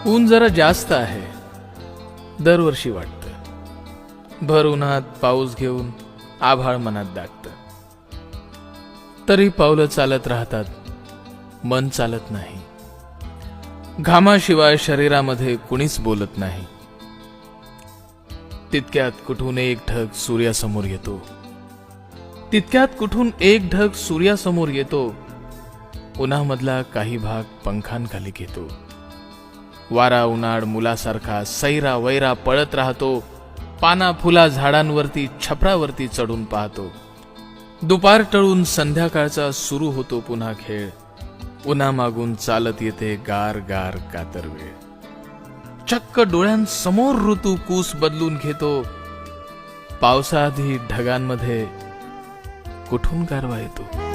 ऊन जरा जास्त आहे, दरवर्षी वाटतं. भर उन्हात पाऊस घेऊन आभाळ मनात दाटतं. तरी पावलं चालत राहतात, मन चालत नाही. घामाशिवाय शरीरामध्ये कुणीच बोलत नाही. तितक्यात कुठून एक ढग सूर्यासमोर येतो. उन्हामधला काही भाग पंखांखाली घेतो. वारा उन्हाळ मुलासारखा सैरा वैरा पळत राहतो. पाना फुला झाडांवरती छपरावरती चढून पाहतो. दुपार टळून संध्याकाळचा सुरू होतो पुन्हा खेळ. उन्हामागून चालत येते गार गार कातर वेळ. चक्क डोळ्यांसमोर ऋतू कूस बदलून घेतो. पावसाआधी ढगांमध्ये कुठून गारवा येतो.